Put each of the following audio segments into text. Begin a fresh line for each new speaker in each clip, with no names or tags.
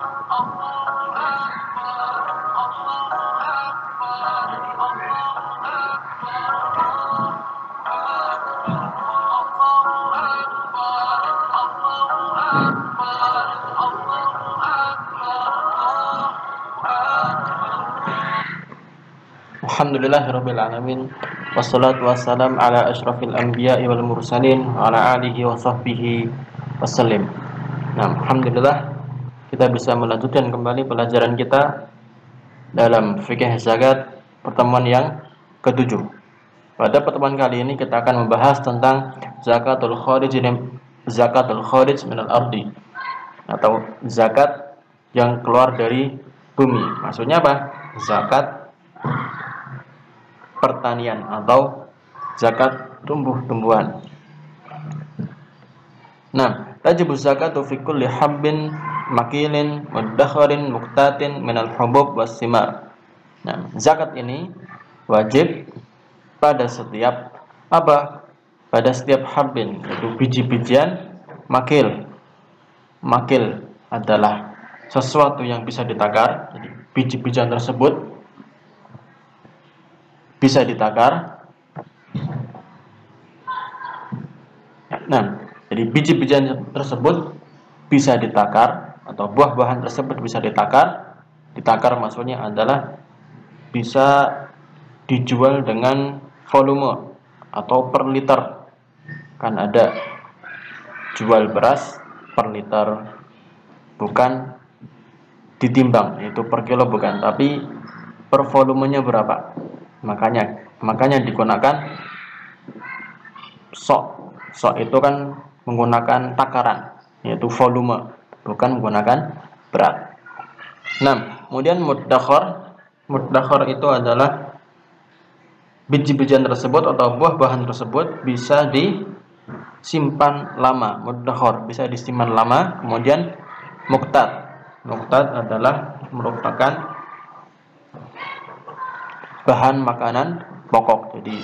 Alhamdulillahirabbil alamin. Wassalatu wassalam ala asyrafil anbiya'i wal mursalin wa ala alihi wa sahbihi wasallim. Nah, alhamdulillah kita bisa melanjutkan kembali pelajaran kita dalam fikih zakat pertemuan yang ketujuh. Pada pertemuan kali ini kita akan membahas tentang zakatul kharij minal ardi, atau zakat yang keluar dari bumi. Maksudnya apa? Zakat pertanian atau zakat tumbuh-tumbuhan. Nah, tajibu zakatu fi kulli habbin makilin mudakharin muqtatin minal hubub was simar. Nah, zakat ini wajib pada setiap apa? Pada setiap habbin, yaitu biji-bijian makil. Makil adalah sesuatu yang bisa ditakar. Jadi biji-bijian tersebut bisa ditakar. Nah, jadi biji-bijian tersebut bisa ditakar, atau buah-buahan tersebut bisa ditakar. Ditakar maksudnya adalah bisa dijual dengan volume atau per liter. Kan ada jual beras per liter, bukan ditimbang, yaitu per kilo bukan, tapi per volumenya berapa. Makanya digunakan sok. Sok itu kan menggunakan takaran, yaitu volume, bukan menggunakan berat. Nah, kemudian muddakhar. Muddakhar itu adalah biji-bijian tersebut atau buah-buahan tersebut bisa disimpan lama. Muddakhar bisa disimpan lama. Kemudian muqtat. Muqtat adalah merupakan bahan makanan pokok. Jadi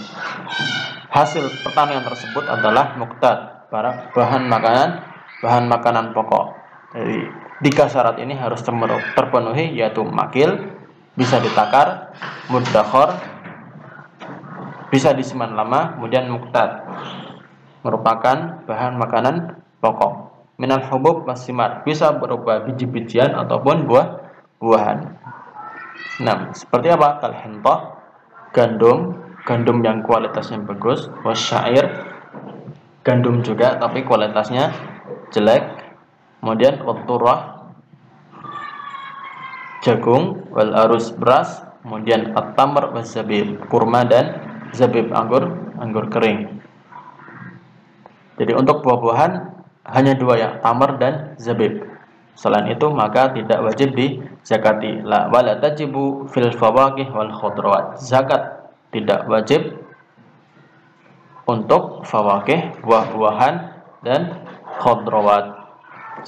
hasil pertanian tersebut adalah muqtat, para bahan makanan pokok. Jadi tiga syarat ini harus terpenuhi, yaitu makil, bisa ditakar, muddakhar, bisa disimpan lama, kemudian muqtat, merupakan bahan makanan pokok. Minal hubub wasimar, bisa berupa biji-bijian ataupun buah-buahan. Nah, seperti apa? Kalhintah, gandum yang kualitasnya bagus. Wasyair, gandum juga tapi kualitasnya jelek. Kemudian watturah, jagung. Wal arus, beras. Kemudian at-tamr wazabib, kurma dan zabib, anggur kering. Jadi untuk buah-buahan hanya dua ya, tamr dan zabib. Selain itu maka tidak wajib dizakati. La wala tajibu fil fawakih wal khudrawat. Zakat tidak wajib untuk fawakih, buah-buahan, dan khudrawat,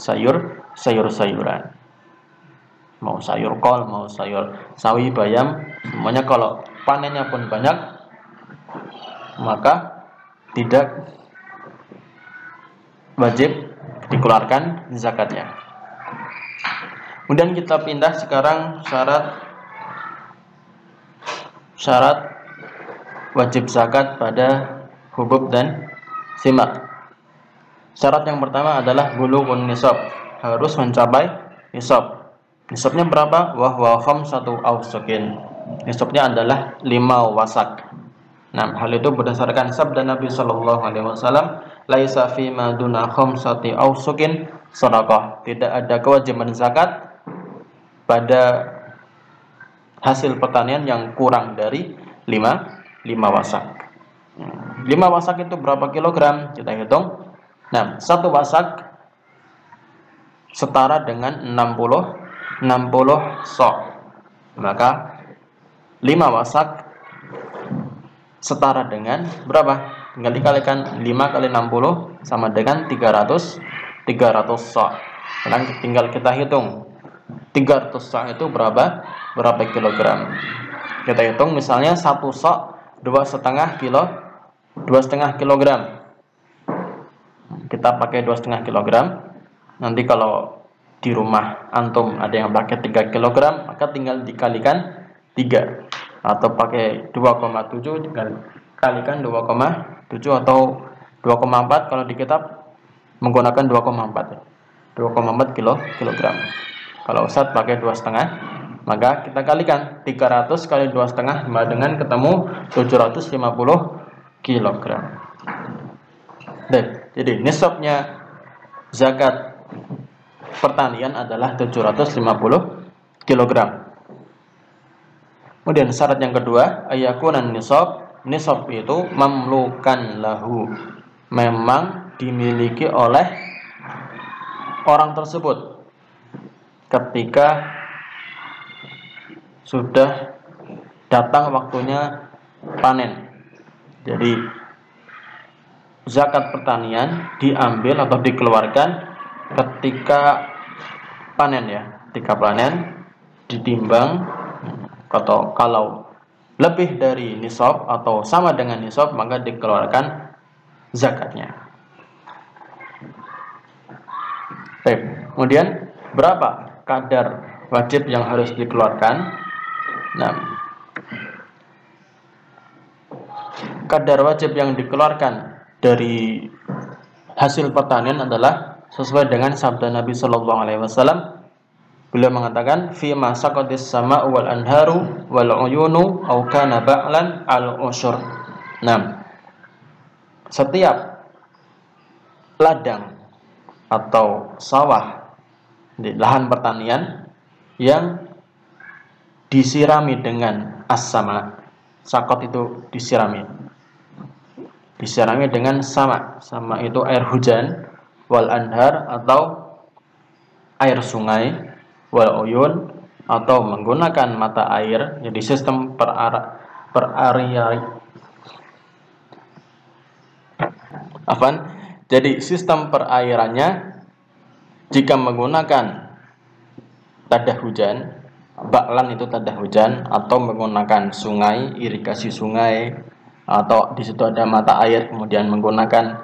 sayur-sayuran. Mau sayur kol, mau sayur sawi, bayam, semuanya kalau panennya pun banyak maka tidak wajib dikeluarkan zakatnya. Kemudian kita pindah sekarang syarat wajib zakat pada hubub dan simar. Syarat yang pertama adalah bulughun nisab, harus mencapai nisab. Nisabnya berapa? Wa khamsatu awsukin. Nisabnya adalah 5 wasak. Nah, hal itu berdasarkan sabda Nabi sallallahu alaihi wasallam, laisa fi ma duna khamsati awsukin shadaqah. Tidak ada kewajiban zakat pada hasil pertanian yang kurang dari 5 wasak. 5 wasak itu berapa kilogram? Kita hitung. Nah, 1 wasak setara dengan 60 sok. Maka 5 wasak setara dengan berapa? Tinggal dikalikan 5 kali 60 sama dengan 300 sok. Sekarang tinggal kita hitung 300 sok itu berapa kilogram. Kita hitung misalnya 1 sok 2,5 kilogram. Kita pakai 2,5 kilogram. Nanti kalau di rumah antum ada yang pakai 3 kg, maka tinggal dikalikan 3, atau pakai 2,7 tinggal kalikan 2,7 atau 2,4 kalau di kitab menggunakan 2,4 kilogram. Kalau Ustadz pakai 2,5, maka kita kalikan 300 kali 2,5 sama dengan ketemu 750 kilogram. Jadi nisabnya zakat pertanian adalah 750 kilogram. Kemudian syarat yang kedua, ayakunan nisab. Nisab itu mamlukan lahu, memang dimiliki oleh orang tersebut ketika sudah datang waktunya panen. Jadi zakat pertanian diambil atau dikeluarkan ketika panen ya. Ketika panen ditimbang, atau kalau lebih dari nisab atau sama dengan nisab maka dikeluarkan zakatnya. Baik. Kemudian berapa kadar wajib yang harus dikeluarkan? Nah, kadar wajib yang dikeluarkan dari hasil pertanian adalah sesuai dengan sabda Nabi Shallallahu Alaihi Wasallam. Beliau mengatakan, "Fi ma saqatis sama'u wal anharu wal uyunu aw kana ba'lan al usyur." Nah, setiap ladang atau sawah di lahan pertanian yang disirami dengan as-sama. Sakot itu disirami dengan sama itu air hujan, wal anhar atau air sungai, wal uyun atau menggunakan mata air. Jadi sistem Jadi sistem perairannya jika menggunakan tadah hujan, baklan itu tadah hujan, atau menggunakan sungai, irigasi sungai, atau di situ ada mata air, kemudian menggunakan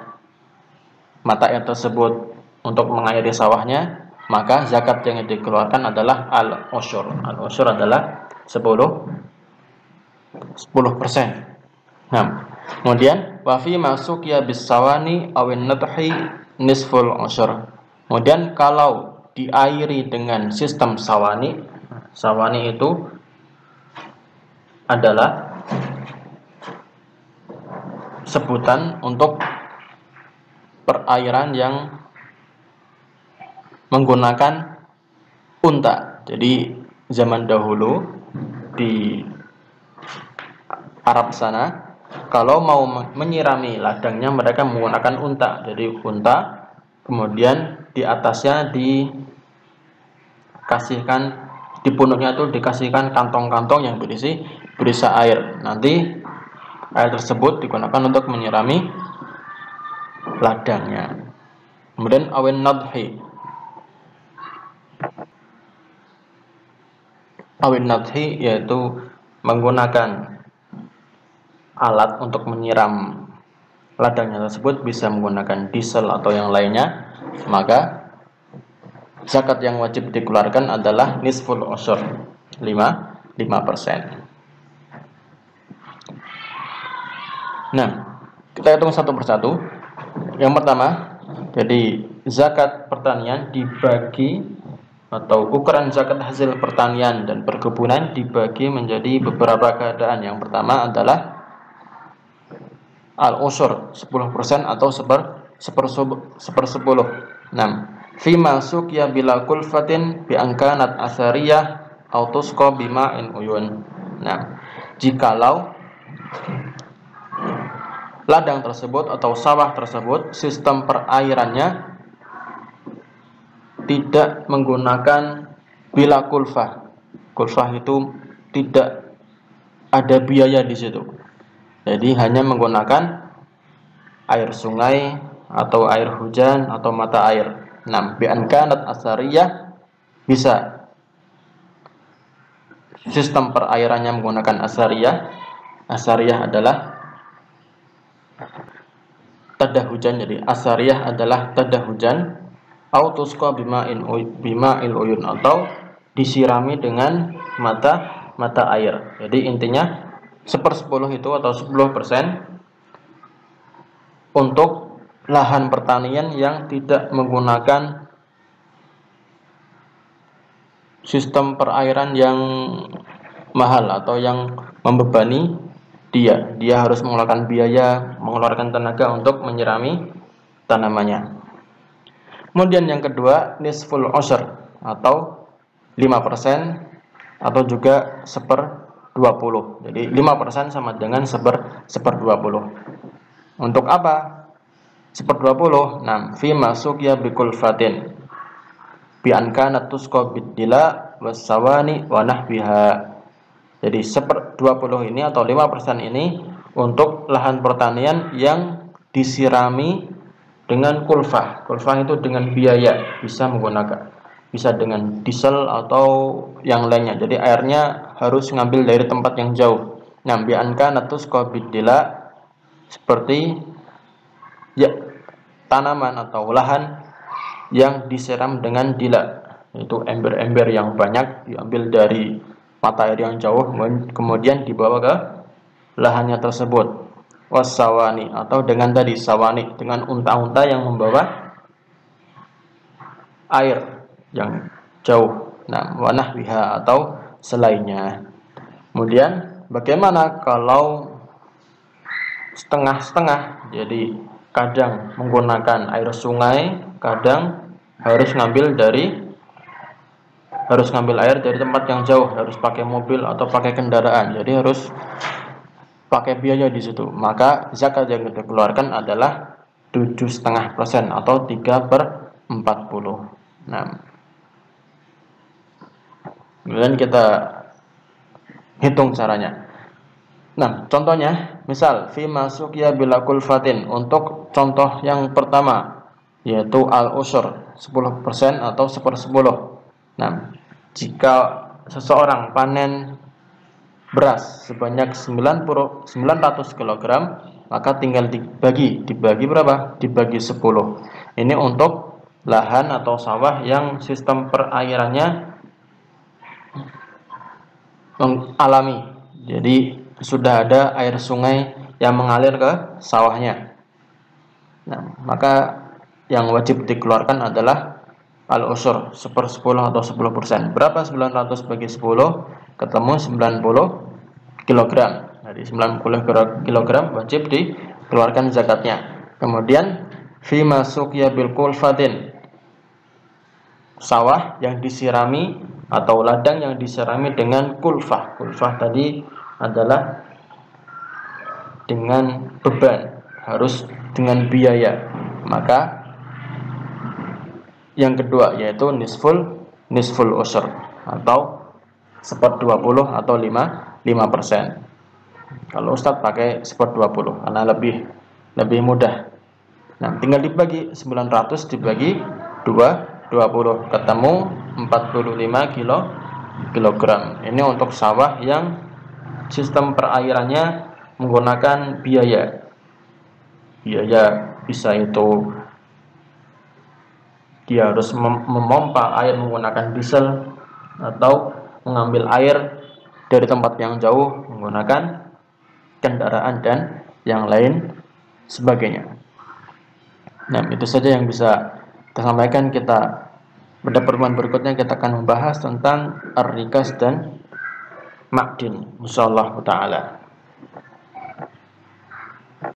mata air tersebut untuk mengairi sawahnya, maka zakat yang dikeluarkan adalah al-usyur. Al-usyur adalah 10%. Nah, kemudian wafi masuk ya bisawani awin nadhi nisful usyur. Kemudian kalau diairi dengan sistem sawani, sawani itu adalah sebutan untuk perairan yang menggunakan unta. Jadi zaman dahulu di Arab sana, kalau mau menyirami ladangnya mereka menggunakan unta. Jadi unta, kemudian di atasnya dikasihkan, di punuknya itu dikasihkan kantong-kantong yang berisi air. Nanti air tersebut digunakan untuk menyirami ladangnya. Kemudian awin nadhi. Awin nadhi yaitu menggunakan alat untuk menyiram ladangnya tersebut, bisa menggunakan diesel atau yang lainnya, maka zakat yang wajib dikeluarkan adalah nisful usyur, 5%. Nah, kita hitung satu persatu. Yang pertama, jadi zakat pertanian dibagi, atau ukuran zakat hasil pertanian dan perkebunan dibagi menjadi beberapa keadaan. Yang pertama adalah al-usyur, 10% atau sepersepuluh. 6. Fi masuk ya bila kulfatin bi angkanat asariyah au tusqa bima'in uyun. Nah, jikalau ladang tersebut atau sawah tersebut sistem perairannya tidak menggunakan bila kulfah. Kulfah itu tidak ada biaya di situ. Jadi hanya menggunakan air sungai atau air hujan atau mata air. 6. Bi'an kanat asariyah, bisa sistem perairannya menggunakan asariyah. Asariyah adalah tadah hujan. Jadi asariyah adalah tadah hujan. au tusqa bima'il uyun, atau disirami dengan mata air. Jadi intinya 1/10 itu atau 10% untuk lahan pertanian yang tidak menggunakan sistem perairan yang mahal atau yang membebani dia harus mengeluarkan biaya, mengeluarkan tenaga untuk menyirami tanamannya. Kemudian yang kedua, nisful ushr atau 5% atau juga 1/20. Jadi 5% sama dengan 1/20. Untuk apa 1/20? Nah, fi masuk ya bikulfatin bi an kanat tusqa bidila wasawani wa nahbiha. Jadi 1/20 ini atau 5% ini untuk lahan pertanian yang disirami dengan kulfah. Kulfah itu dengan biaya, bisa dengan diesel atau yang lainnya. Jadi airnya harus ngambil dari tempat yang jauh. Nah, bi an kanat tusqa bidila, seperti ya tanaman atau lahan yang disiram dengan dila, yaitu ember-ember yang banyak diambil dari mata air yang jauh kemudian dibawa ke lahannya tersebut. Wasawani, atau dengan tadi sawani, dengan unta-unta yang membawa air yang jauh. Nah, wanah biha, atau selainnya. Kemudian bagaimana kalau setengah-setengah? Jadi kadang menggunakan air sungai, kadang harus ngambil air dari tempat yang jauh, harus pakai mobil atau pakai kendaraan. Jadi harus pakai biaya di situ. Maka zakat yang kita keluarkan adalah 7,5% atau 3/40. Nah, kemudian kita hitung caranya. Nah, contohnya, misal fi masuk ya bila kulfatin, untuk contoh yang pertama yaitu al-usyr 10% atau 1/10. Nah, jika seseorang panen beras sebanyak 900 kg, maka tinggal dibagi berapa? Dibagi 10. Ini untuk lahan atau sawah yang sistem perairannya alami. Jadi sudah ada air sungai yang mengalir ke sawahnya. Nah, maka yang wajib dikeluarkan adalah al-usyr 1/10 atau 10%. Berapa 900 bagi 10? Ketemu 90 kg. Jadi 90 kg wajib dikeluarkan zakatnya. Kemudian fi masuk ya bil kulfatin, sawah yang disirami atau ladang yang disirami dengan kulfah. Kulfah tadi adalah dengan beban, harus dengan biaya. Maka yang kedua yaitu nisful usyr atau 1/20 atau 5%. Kalau Ustadz pakai 1/20 karena lebih mudah. Nah, tinggal dibagi 900 dibagi 20, ketemu 45 kilogram. Ini untuk sawah yang sistem perairannya menggunakan biaya. Biaya bisa itu dia harus memompa air menggunakan diesel, atau mengambil air dari tempat yang jauh menggunakan kendaraan dan yang lain sebagainya. Nah, itu saja yang bisa kita sampaikan. Pada pertemuan berikutnya kita akan membahas tentang ar-rikas dan ma'din, insyaallah taala.